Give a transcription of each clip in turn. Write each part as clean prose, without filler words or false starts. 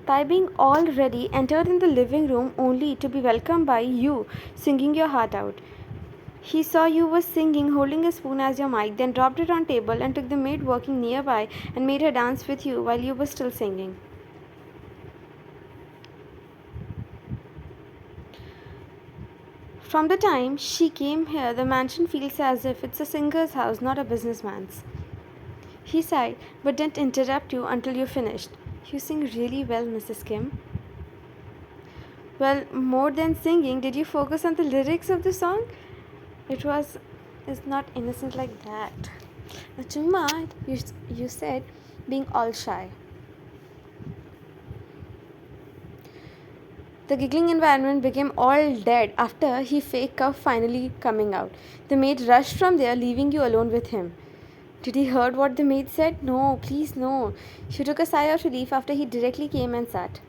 Tai, being all ready, entered in the living room only to be welcomed by you, singing your heart out. He saw you were singing, holding a spoon as your mic, then dropped it on table and took the maid working nearby and made her dance with you while you were still singing. From the time she came here, the mansion feels as if it's a singer's house, not a businessman's. He sighed, but didn't interrupt you until you finished. You sing really well, Mrs. Kim. Well, more than singing, did you focus on the lyrics of the song? It's not innocent like that. Achumma, you said, being all shy. The giggling environment became all dead after he fake cough finally coming out. The maid rushed from there, leaving you alone with him. Did he heard what the maid said? No, please no. She took a sigh of relief after he directly came and sat.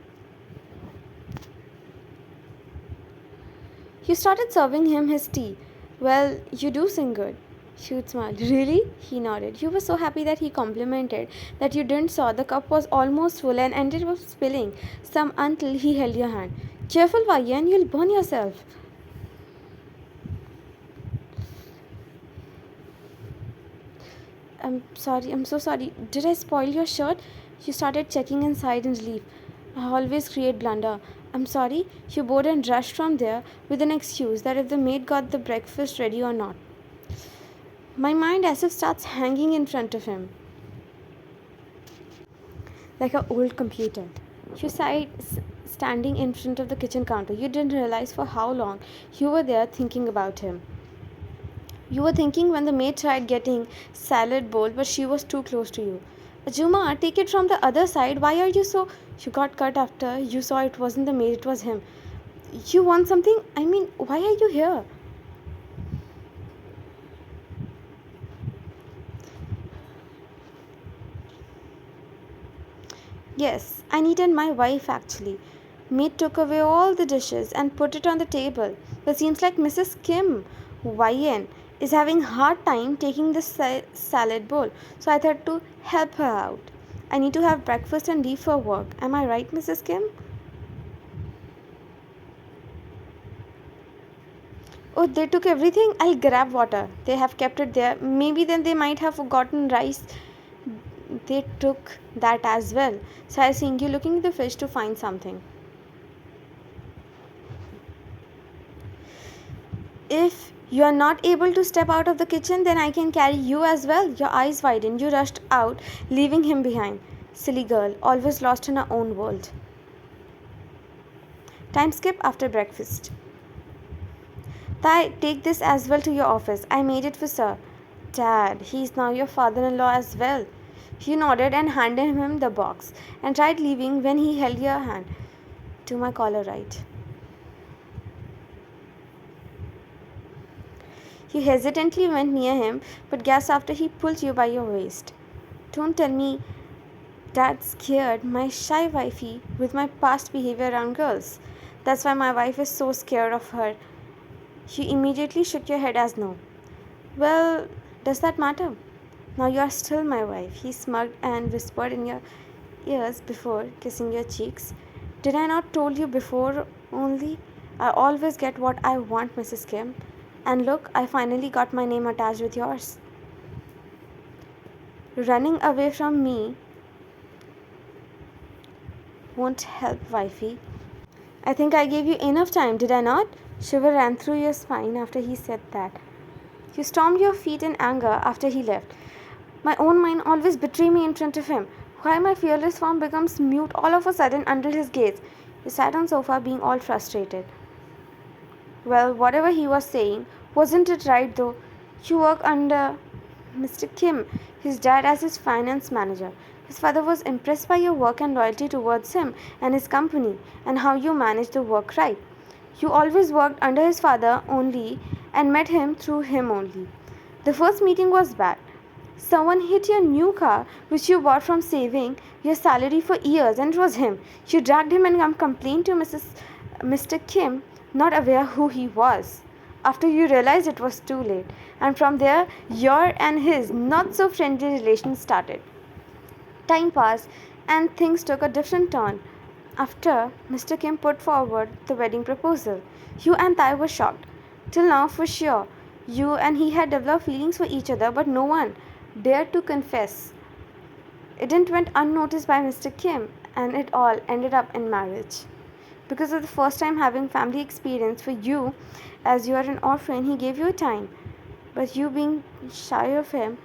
You started serving him his tea. Well, you do sing good. She smiled. Really? He nodded. You were so happy that he complimented that you didn't saw the cup was almost full and ended up spilling some until he held your hand. Careful, Vayan, you'll burn yourself. I'm so sorry. Did I spoil your shirt? You started checking inside in relief. I always create blunder. I'm sorry. You bored and rushed from there with an excuse that if the maid got the breakfast ready or not. My mind as if starts hanging in front of him like an old computer. You sighed, standing in front of the kitchen counter. You didn't realize for how long you were there thinking about him. You were thinking when the maid tried getting salad bowl, but she was too close to you. Ajuma, take it from the other side. Why are you so... You got cut after you saw it wasn't the maid, it was him. You want something? I mean, why are you here? Yes, I needed my wife actually. Maid took away all the dishes and put it on the table. But seems like Mrs. Kim, YN, is having hard time taking the salad bowl. So I thought to help her out. I need to have breakfast and leave for work. Am I right, Mrs. Kim? Oh, they took everything? I'll grab water. They have kept it there. Maybe then they might have forgotten rice. They took that as well. So I think you looking in the fridge to find something. If you are not able to step out of the kitchen, then I can carry you as well. Your eyes widened. You rushed out, leaving him behind. Silly girl, always lost in her own world. Time skip after breakfast. Take this as well to your office. I made it for sir. Dad, he's now your father-in-law as well. You nodded and handed him the box and tried leaving when he held your hand. To my collar right. You hesitantly went near him, but gasped after he pulled you by your waist. Don't tell me Dad scared my shy wifey with my past behavior around girls. That's why my wife is so scared of her. You immediately shook your head as no. Well, does that matter? Now you are still my wife, he smirked and whispered in your ears before kissing your cheeks. Did I not told you before only? I always get what I want, Mrs. Kim. And look, I finally got my name attached with yours. Running away from me won't help, wifey. I think I gave you enough time, did I not? Shiver ran through your spine after he said that. You stomped your feet in anger after he left. My own mind always betrayed me in front of him. Why my fearless form becomes mute all of a sudden under his gaze? You sat on sofa being all frustrated. Well, whatever he was saying, wasn't it right though? You work under Mr. Kim, his dad as his finance manager. His father was impressed by your work and loyalty towards him and his company and how you managed the work right. You always worked under his father only and met him through him only. The first meeting was bad. Someone hit your new car which you bought from saving your salary for years and it was him. You dragged him and complained to Mr. Kim, not aware who he was. After you realized it was too late. And from there, your and his not so friendly relation started. Time passed and things took a different turn. After Mr. Kim put forward the wedding proposal, you and I were shocked. Till now, for sure, you and he had developed feelings for each other, but no one dared to confess. It didn't went unnoticed by Mr. Kim, and it all ended up in marriage. Because of the first time having family experience for you, as you are an orphan, he gave you time. But you, being shy of him,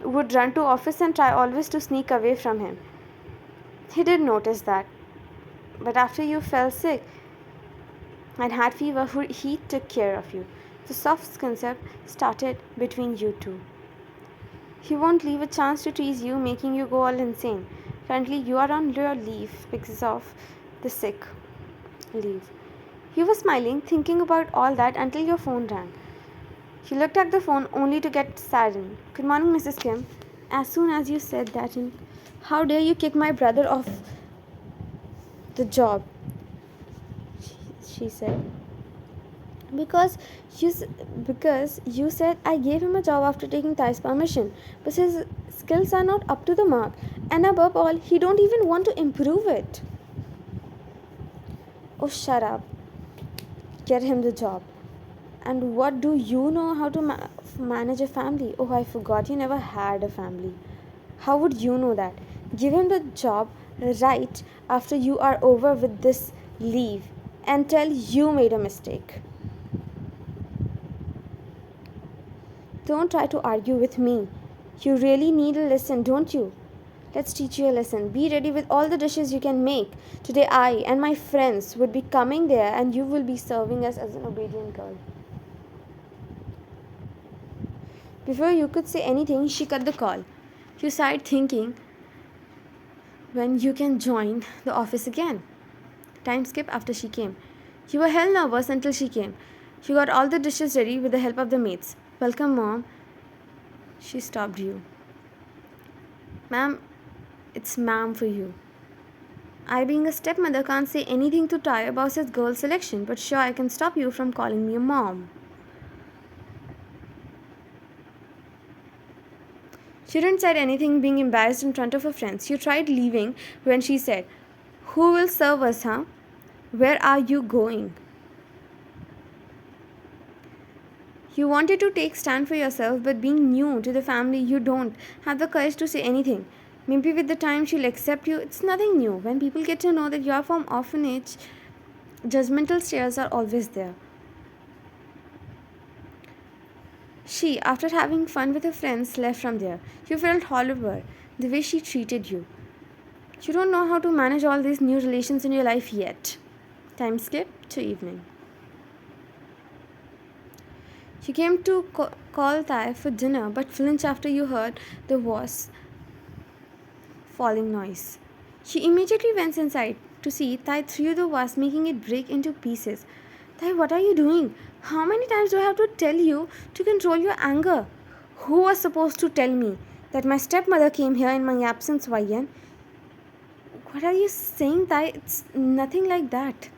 would run to office and try always to sneak away from him. He did notice that. But after you fell sick and had fever, he took care of you. The soft concept started between you two. He won't leave a chance to tease you, making you go all insane. Currently, you are on your leave because of the sick leave. You were smiling, thinking about all that until your phone rang. You looked at the phone only to get saddened. Good morning, Mrs. Kim. As soon as you said that, how dare you kick my brother off the job? She said. Because because you said I gave him a job after taking Thai's permission, but his skills are not up to the mark, and above all, he don't even want to improve it. Oh, shut up! Get him the job. And what do you know how to manage a family? Oh, I forgot you never had a family. How would you know that? Give him the job right after you are over with this leave and tell you made a mistake. Don't try to argue with me. You really need a lesson, don't you? Let's teach you a lesson. Be ready with all the dishes you can make. Today I and my friends would be coming there and you will be serving us as an obedient girl. Before you could say anything, she cut the call. You sighed thinking when you can join the office again. Time skip after she came. You were hell nervous until she came. You got all the dishes ready with the help of the maids. Welcome, Mom. She stopped you. Ma'am, it's ma'am for you. I, being a stepmother, can't say anything to Ty about his girl selection, but sure I can stop you from calling me a mom. She didn't say anything, being embarrassed in front of her friends. You tried leaving when she said, "Who will serve us, huh? Where are you going?" You wanted to take stand for yourself, but being new to the family, you don't have the courage to say anything. Maybe with the time she'll accept you. It's nothing new. When people get to know that you are from orphanage, judgmental stares are always there. She, after having fun with her friends, left from there. You felt horrible the way she treated you. You don't know how to manage all these new relations in your life yet. Time skip to evening. You came to call Thai for dinner, but flinched after you heard the was falling noise. She immediately went inside to see Thai threw the vase, making it break into pieces. Thai, what are you doing? How many times do I have to tell you to control your anger? Who was supposed to tell me that my stepmother came here in my absence, Vayan? What are you saying, Thai? It's nothing like that.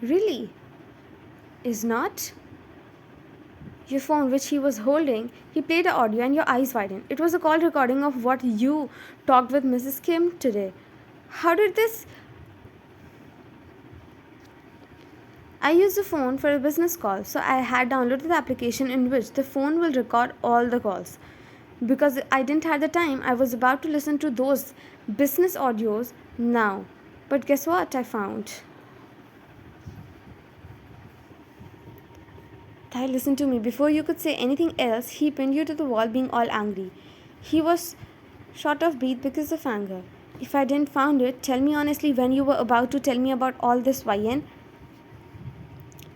Really? Is not? Your phone, which he was holding, he played the audio and your eyes widened. It was a call recording of what you talked with Mrs. Kim today. How did this? I used the phone for a business call, so I had downloaded the application in which the phone will record all the calls. Because I didn't have the time, I was about to listen to those business audios now. But guess what I found? Thai, listen to me. Before you could say anything else, he pinned you to the wall, being all angry. He was short of breath because of anger. If I didn't found it, tell me honestly when you were about to tell me about all this, Vayan.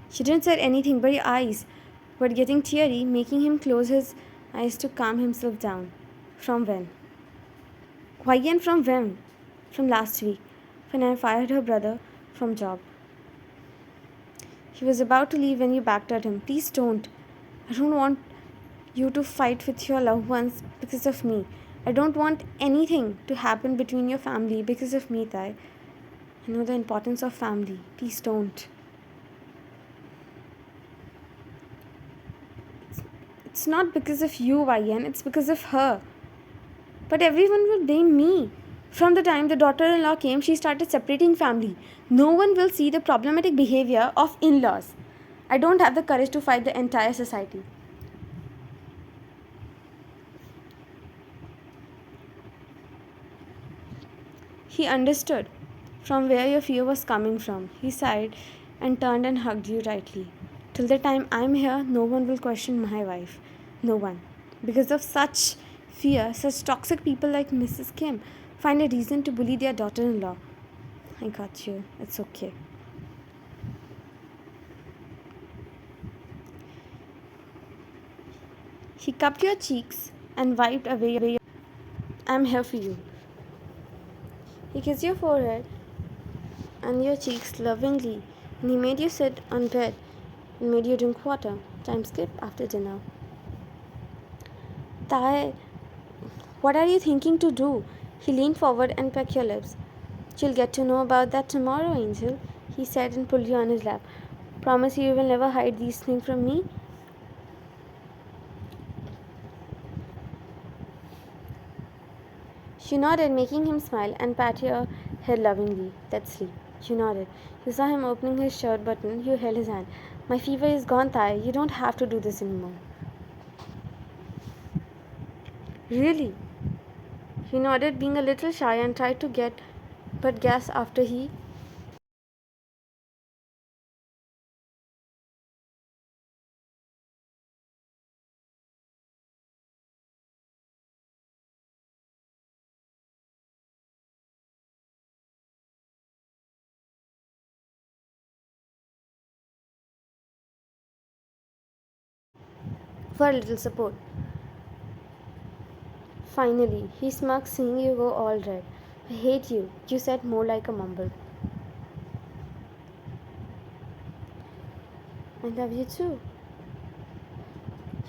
She didn't say anything, but your eyes were getting teary, making him close his eyes to calm himself down. From when? Vayan, from when? From last week, when I fired her brother from job. He was about to leave when you backed at him. Please don't. I don't want you to fight with your loved ones because of me. I don't want anything to happen between your family because of me, Thai. I know the importance of family. Please don't. It's not because of you, Vayan. It's because of her. But everyone will blame me. From the time the daughter in law came, she started separating family. No one will see the problematic behavior of in laws. I don't have the courage to fight the entire society. He understood from where your fear was coming from. He sighed and turned and hugged you tightly. Till the time I'm here, no one will question my wife. No one. Because of such fear, such toxic people like Mrs. Kim find a reason to bully their daughter in law. I got you. It's okay. He cupped your cheeks and wiped away your. I'm here for you. He kissed your forehead and your cheeks lovingly, and he made you sit on bed and made you drink water. Time skip after dinner. Tae, what are you thinking to do? He leaned forward and pecked your lips. You'll get to know about that tomorrow, Angel, he said and pulled you on his lap. Promise you will never hide these things from me? She nodded, making him smile and pat your head lovingly. Let's sleep. You nodded. You saw him opening his shirt button. You held his hand. My fever is gone, Thai. You don't have to do this anymore. Really? He nodded, being a little shy, and tried to get but gasped after he. For a little support. Finally, he smirked, seeing you go all red. I hate you, you said more like a mumble. I love you too.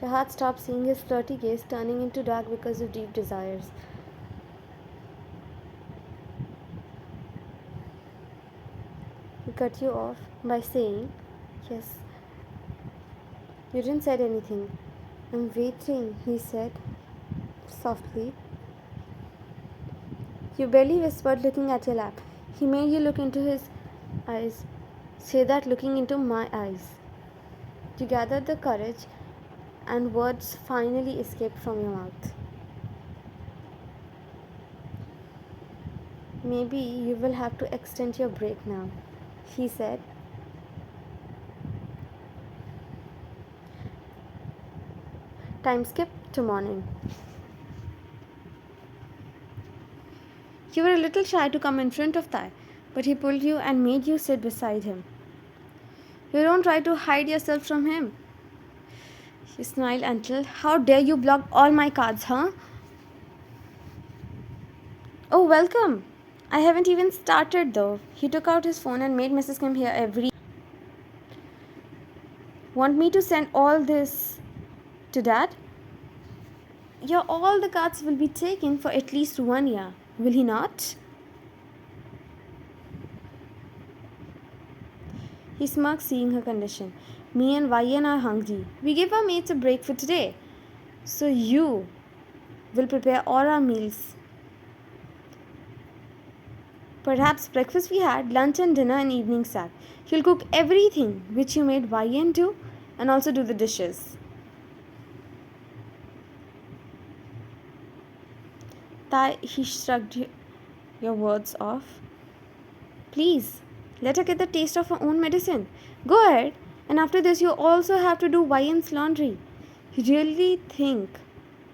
Your heart stopped, seeing his flirty gaze turning into dark because of deep desires. He cut you off by saying, Yes. You didn't say anything. I'm waiting, he said softly. You barely whispered, looking at your lap. He made you look into his eyes. Say that, looking into my eyes. You gathered the courage, and words finally escaped from your mouth. Maybe you will have to extend your break now, he said. Time skip to morning. You were a little shy to come in front of Thai, but he pulled you and made you sit beside him. You don't try to hide yourself from him. He smiled until, How dare you block all my cards, huh? Oh, welcome. I haven't even started though. He took out his phone and made Mrs. Kim hear every. Want me to send all this to Dad? Yeah, all the cards will be taken for at least 1 year. Will he not? He smirked, seeing her condition. Me and Vayan are hungry. We gave our mates a break for today. So you will prepare all our meals. Perhaps breakfast we had, lunch and dinner and evening snack. He'll cook everything which you made Vayan do and also do the dishes. He shrugged your words off. Please, let her get the taste of her own medicine. Go ahead, and after this, you also have to do Vayan's laundry. You really think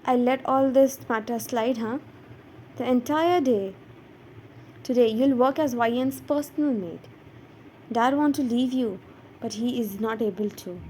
I let all this matter slide, huh? The entire day. Today, you'll work as Vayan's personal maid. Dad wants to leave you, but he is not able to.